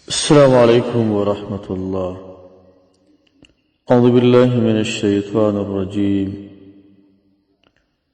السلام عليكم ورحمة الله. أعوذ بالله من الشيطان الرجيم.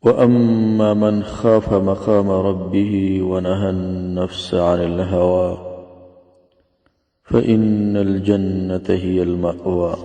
وأما من خاف مقام ربه ونهى النفس عن الهوى فإن الجنة هي المأوى.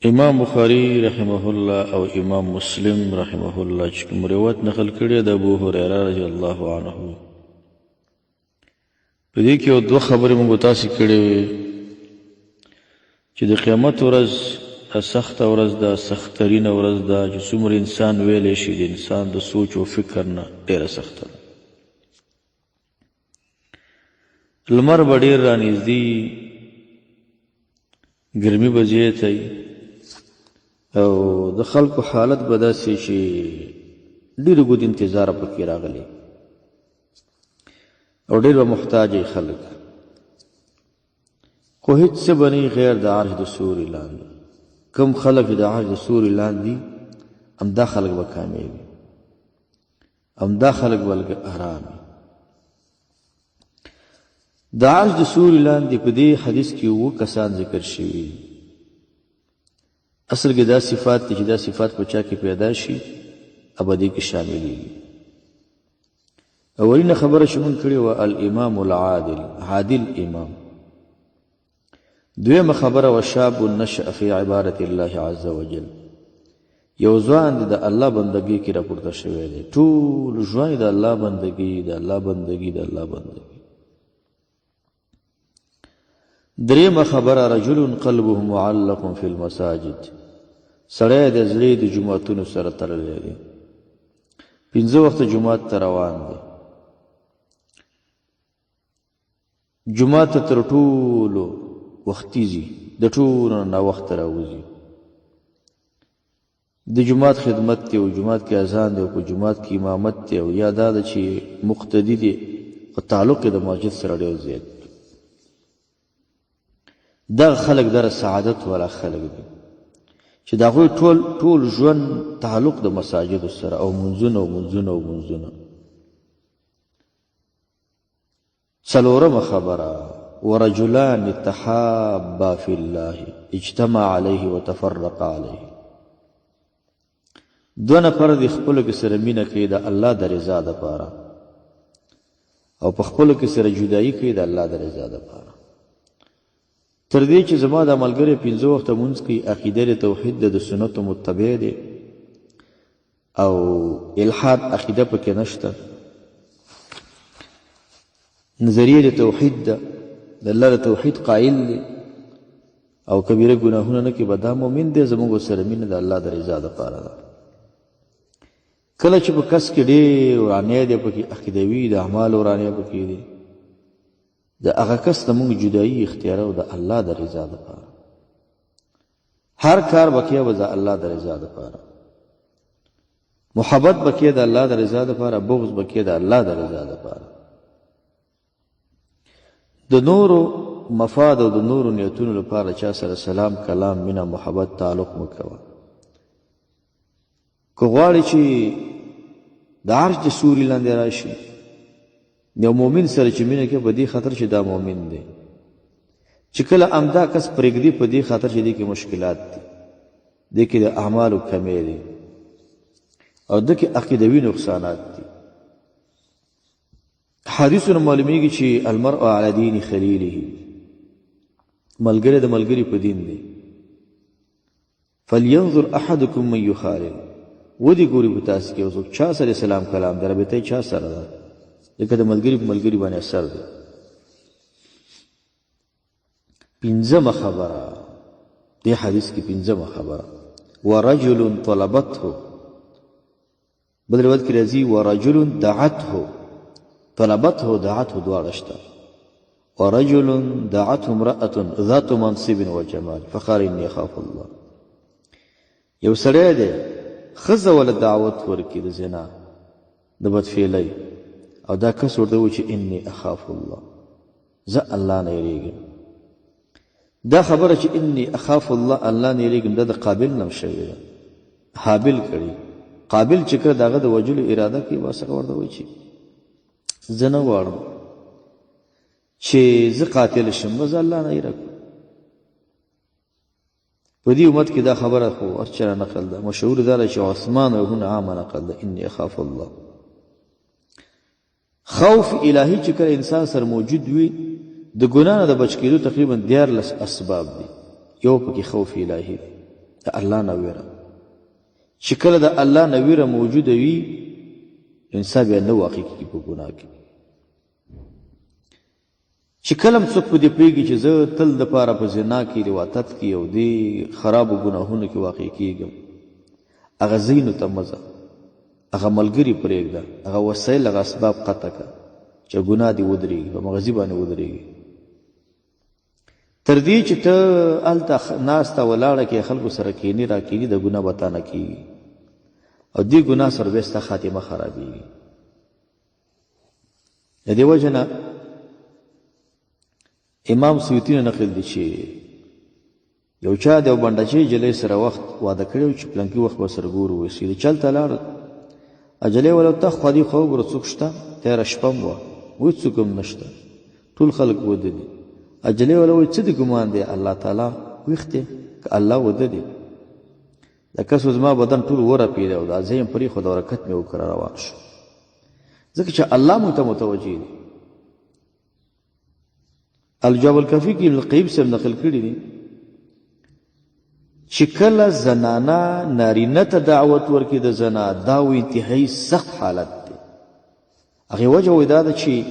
امام بخاری رحمه الله او امام مسلم رحمه الله چې کوم روایت نقل کړی د ابو هريره رضی الله عنه، په دې کې دوه خبرې موږ تاسو کړې چې د قیامت ورځ سخت ورځ ده، سخترین ورځ ده چې څومره انسان ویلی شي د انسان د سوچ او فکر نه ډېره سخته ده. لمر به ډېر رانږدې، ګرمي به زیاته وي او د خلکو حالت به داسې چې ډېر اوږد انتظار پکې راغلی او ډېر به محتاج خلک، خو هېڅ څه به نه غیر د عرش د سوري لاندې. کم خلک د عرش د سوري لاندې همدا خلک به کامیاب وي، همدا خلک به لږ ارام وي. د عرش د سوري لاندې په دې حدیث کې اووه کسان ذکر شوي. اصل کې دا صفات دي چې دا صفات په چا کې پیدا شي ابدي کې شاملېږي. اولینه خبره چې مونږ کړې وه الامام العادل، عادل امام. دویمه خبره وشاب نشأ فی عبادة الله عز وجل، یو ځوان د الله بندګۍ کې راپورته شوی دی، ټول ژوند د الله بندګۍ، د الله بندګۍ، د الله بندګۍ. درېمه خبره رجل قلبه معلق فی المساجد، سړی د زړه د جوماتونو سره تړلی دی، 5 وخته جومات ته روان دی، جومات ته تر ټولو وختي ځي، د ټولو نه ناوخته راوځي، د جومات خدمت دی او جومات کې اذان دی او په جومات کې امامت دی، او یا دا ده چې مقتدي دی په تعلق یې د مسجد سره ډېر زیات دی. دغه خلک دغه سعادت والا خلک دي چې د هغوی ټول ژوند تعلق د مساجدو سره او منځونه او منځونه او منځونه. څلورمه خبره ورجلان تحابا فی الله اجتمع علیه وتفرق علیه، دوه نفر د خپلو کې سره مینه کوي د الله د رضا دپاره او په خپلو کې سره جدایي کوي د الله د رضا دپاره. تر دې چې زما د ملګری 5 وخته مونځ کوي، عقیده د توحید د سنتو متبع دی او الحاد عقیده پکې نشته، نظریه د توحید ده، د الله د توحید قایل دی او کبیره ګناهونه نه کوي، به دا مؤمن دی. زموږ سره مینه د الله د رضا دپاره ده. کله چې په کس کې ډېر ورانی دی، پکې عقیدوي د اعمالو ورانی پکې دی، د هغه کس نه موږ جدایي اختیارو د الله د رضا دپاره. هر کار به کوې به د الله د رضا دپاره، محبت به کوې د الله د رضا دپاره، بغض به کوې د الله د رضا دپاره. د نورو مفاد او د نورو نیتونو لپاره چا سره سلام کلام مینه محبت تعلق مه کوه. که غواړې چې د عرش د سوري لاندې راشي، یو مؤمن سره چې مینه کوي په دې خاطر چې دا مؤمن دی، چې کله همدا کس پرېږدي په دې خاطر چې دې کې مشکلات دي، دې کې د اعمالو کمی دی او دې کې عقیدوي نقصانات دي. حدیثونه معلومیږي چې المرء علی دین خلیله، ملګری د ملګري په دین دی. فلینظر احدکم من یخالل، ودې ګوري په تاسو کې اوس چا سره سلام کلام دی، رابطه چا سره ده، لکه د ملګري په ملګري باندې اثر دی. 5مه خبره دې حدیث کې 5مه خبره ورجل طلبته، بل روایت کې راځي ورجل دعته، طلبته دعته دواړه شته. ورجل دعته امرأة ذات منصب وجمال فقال اني اخاف الله، یو سړی دی ښځه وله دعوت ورکړي د زنا د بدفعلۍ او دا کس ورته وایي چې انی اخاف الله، زه الله نه یریږم. دا خبره چې انی اخاف الله، الله نه یریږم، دا د قابل نه شوې ده، حابل کړي. قابل چې کړه د هغه د وجلو اراده کوي، بس هغه ورته وایي چې زه نه غواړم چې زه قاتل شم، زه الله نه یره کوم. په دې امت کې دا خبره خو هر چا نقل ده، مشهور دا چې عثمان ابن عامه نقل ده، انی اخاف الله. خوف الهي چې کله انسان سره موجود وي د ګناه نه د بچ کېدو تقریبا 14 اسباب دي. یو پکې خوف الهي دی، د الله نه ویره. چې کله د الله نه ویره موجوده وي انسان بیا نه واقع کېږي په ګناه کې. چې کله څوک په دې پوهېږي چې زه تل دپاره په زنا کې رواتت کې او دې خرابو ګناهونو کې واقع کېږم، هغه ځایونو ته مه ځه، هغه ملګري پرېږده، هغه وسایل هغه اسباب قطع کړه چې ګناه دې ودرېږي، په مغزي باندې ودرېږي. تر دې چې ته هلته ناسته ولاړه کې خلکو سره کینې را کینې د ګناه به تا نه کېږي او دې ګناه سره بیا ستا خاتمه خرابېږي. د دې وجه نه امام سیوطي نه نقل دی چې یو چا د یو بنډچۍ جلۍ سره وخت واده کړی چې پلنکي وخت به سره ګورو وسي چلته لاړ اجلې ولا ته خو دې خو ګورو څوک شته تیاره شپه وه وایي څوک هم نشته ټول خلک وده دي. اجلې ولا وایي څه دې ګمان دی الله تعالی ویښ دی که الله وده دی لکه څو زما بدن ټول ورپېده او دا زه یم پرېښود او حرکت مې وکړه روان شو ځکه چې الله مونږ ته متوجه دی. الجواب الکافي کې ابن القیم صاحب نقل کړي دي چې کله زنانه نارینه ته دعوت ورکړي د زنا دا و انتهایي سخت حالت دی. هغې وجه وایي دا ده چې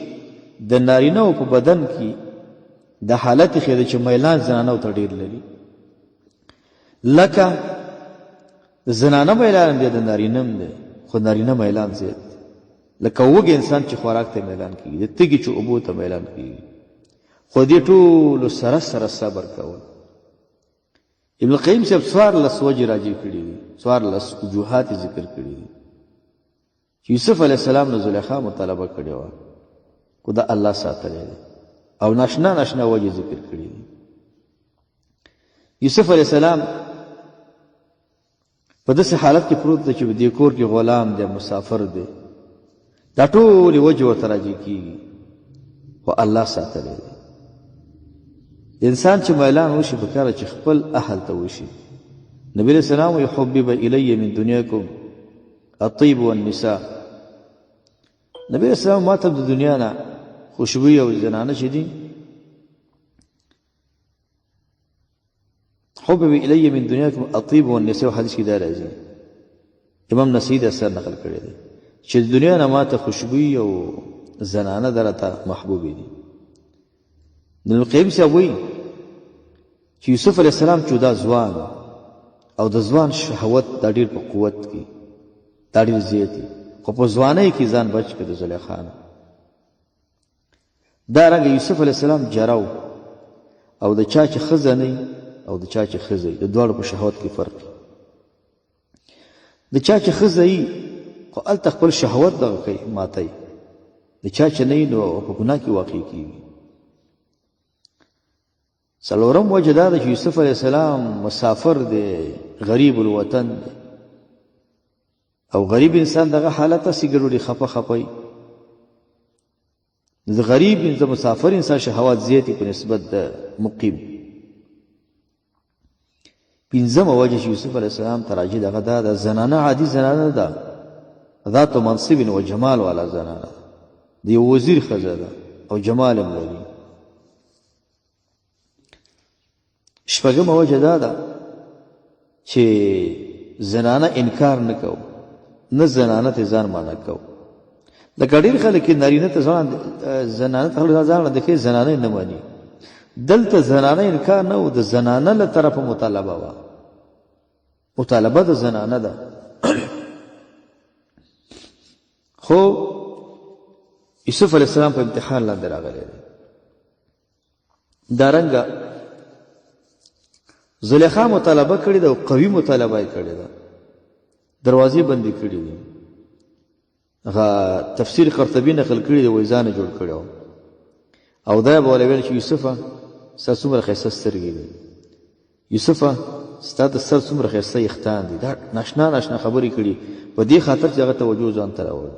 د نارینهو په بدن کې د حالت یې ښیي ده چې میلان زنانو ته ډېر لري. لکه زنانه میلان دی د نارینه هم دی خو نارینه میلان زیات دی. لکه وږی انسان چې خوراک ته میلان کېږي، د تږي چې اوبو ته میلان کېږي، خو دې ټولو سره سره صبر کول. ابن القیم صاحب 14 وجې راجع کړي دي، 14 وجوهات ذکر کړي دي چې یوسف علیه السلام نه زلیخا مطالبه کړې وه خو دا الله ساتلی دی او ناشنا ناشنا وجې ذکر کړي دي. یوسف علیه السلام په داسې حالت کې پروت دی چې په دې کور کې غلام دی، مسافر دی، دا ټولې وجې ورته راجع کېږي خو الله ساتلی دی. انسان چې میلان وشي پکاره چې خپل اهل ته وشي. نبی علیہ السلام وی حبب الی من دنیاکم الطیب والنساء. نبی علیہ السلام ما ته د دنیا نه خوشبویه او زنانه چې دي حبب الی من دنیاکم الطیب والنساء. حدیث کې دا راځي، امام نسائی دا اثر نقل کړی دی چې د دنیا نه ما ته خوشبویه او زنانه درته محبوبې دي. ابن القیم صاحب وایي چې یوسف علیه السلام چې دا ځوان او د ځوان شهوت دا ډېر په قوت کې دا ډېر زیات دي خو په ځوانۍ کې ځان بچ کړ د زلیخا نه. دارنګه یوسف علیه السلام جراو او د چا چې ښځه نه او د چا چې ښځه د دواړو په شهوت کې فرق دی. د چا چې ښځه وي خو هلته خپل شهوت دغه کوي ماتی، د چا چې نه وي نو په ګناه کې واقع کېږي. څلورم وجه دا ده چې یوسف علیه السلام مسافر دی، غریب الوطن دی او غریب انسان دغه حالت هسې ګډوډي خفه خفه د غریب د مسافر انسان شهوات زیاتې په نسبت د مقیم. پنځمه وجه چې یوسف علیه السلام ته راجع دغه دا ده زنانه عادي زنانه ده، ذات منصب و جمال والا زنانه ده، د یو وزیر ښځه ده او جمال هم لري. شپږمه وجه دا ده چې زنانه انکار نه کو، نه زنانه ته ځان مانه کو. لکه ډېر خلک نارینه ته ځان زنانه ته ځان نه کوي، زنانه نه ماني. دلته زنانه انکار نه و، د زنانه له طرفه مطالبه وه، مطالبه د زنانه ده. خو یوسف علیه السلام په امتحان لاندې راغلی دی. دارنګه زلیخا مطالبه کړې ده او قوي مطالبه یې کړې ده، دروازې بندې کړې دي. هغه تفسیر قرطبي نقل کړي دی، وایي ځان جوړ کړی او دا به ورته ویل چې یوسفه ستا څومره ښایسته سترګې دي، یوسفه ستا د سر څومره ښایسته ویښتان دي. دا ناشنا ناشنا خبرې کړي په دې خاطر چې هغه توجه ځان ته راوړي.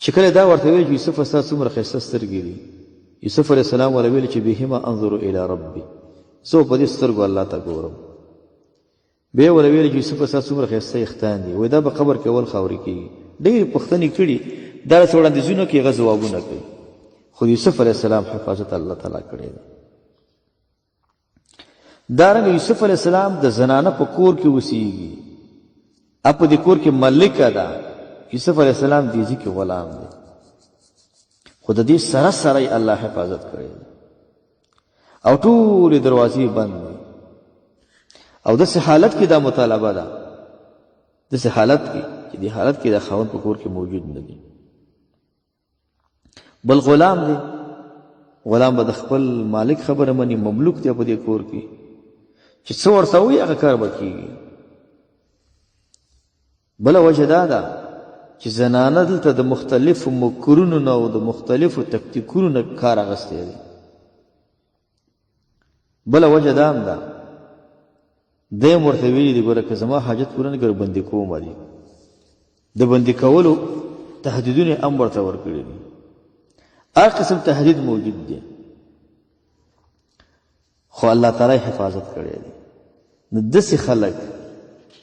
چې کله دا ورته ویل چې یوسف ستا څومره ښایسته سترګې دي، یوسف علیه السلام ورته ویل چې بهما انظر الی ربي، زه په دې سترګو الله ته ګورم. بیا ورته ویل چې یوسف ستا څومره ښایسته ویښتان دي، وایي دا به قبر کې اول خاورې کېږي. ډېرې پوښتنې کړي، داسې وړاندیزونه کې هغه ځوابونه کوي، خو د یوسف علیه السلام حفاظت الله تعالی کړی دی. دارنګه یوسف علیه السلام د زنانه په کور کې اوسېږي، په دې کور کې ملکه ده. یوسف علیه السلام دیزي کې غلام دی، خو د دې سره سره یې الله حفاظت کړی دی او ټولې دروازې بند دي. او داسې حالت کې دا مطالبه ده، داسې حالت کې چې دې حالت کې د خاوند په کور کې موجود نه دی. بل غلام دی، غلام به د خپل مالک خبره مني، مملوک دی په دې کور کې، چې څه ورته وایي هغه کار به کېږي. بله وجه دا ده چې زنانه دلته د مختلفو مکرونو نه او د مختلفو تکتیکونو نه کار اخیستی دی. بله وجه دا هم ده دی هم ورته ویلي دي ګوره که زما حاجت پوره نه کړي بندي کوم دي، د بندي کولو تهدیدونه هم ورته ورکړي دي. هر قسم تهدید موجود دی، خو الله تعالی حفاظت کړی دی. نو داسې خلک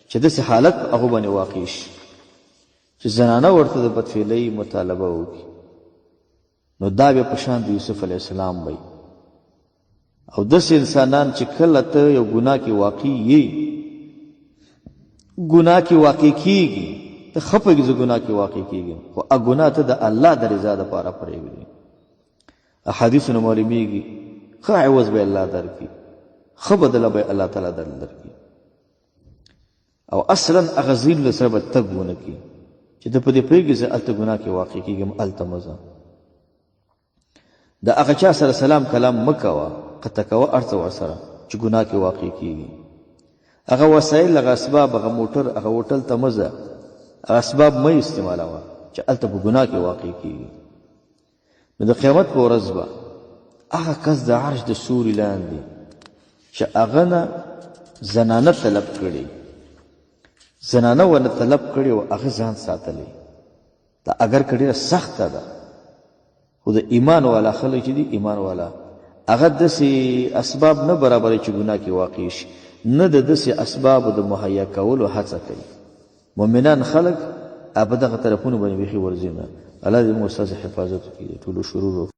چې داسې حالت په هغو باندې واقع شي چې زنانه ورته د بدفعلۍ مطالبه وکړي، نو دا بیا په شان د یوسف علیه السلام وی. او داسې انسانان چې کله ته یو ګناه کې واقع یې، ګناه کې واقع کېږي، ته ښه پوهېږې زه ګناه کې واقع کېږم، خو هغه ګناه ته د الله د رضا دپاره پرېږدي. احادیثو نه معلومېږي ښه عوض به الله درکړي، ښه بدله به الله تعالی درکړي. او اصلا هغه ځایونو له سره به تګ ونه کړي چې ته په دې پوهېږې زه هلته ګناه کې واقع کېږم، هلته مه ځه. د هغه چا سره سلام کلام مه کوه، قطع کوه هر څه ورسره چې ګناه کې واقع کېږي. هغه وسایل، هغه اسباب، هغه موټر، هغه هوټل ته مه ځه، هغه اسباب مه استعمالوه چې هلته په ګناه کې واقع کېږي. نو د قیامت په ورځ به هغه کس د عرش د سوري لاندې چې هغه نه زنانه طلب کړي، زنانه ونه طلب کړي او هغه ځان ساتلی، دا اگر که ډېره سخته ده، خو د ایمان والا خلک چې دي، ایمان والا هغه داسې اسباب نه برابروي چې ګناه کې واقع شي، نه د داسې اسبابو د مهیا کولو هڅه کوي. مؤمنان خلک په دغه طرفونو باندې بیخي ورځي نه. الله دې موږ ستاسې حفاظت وکړي د ټولو شرورو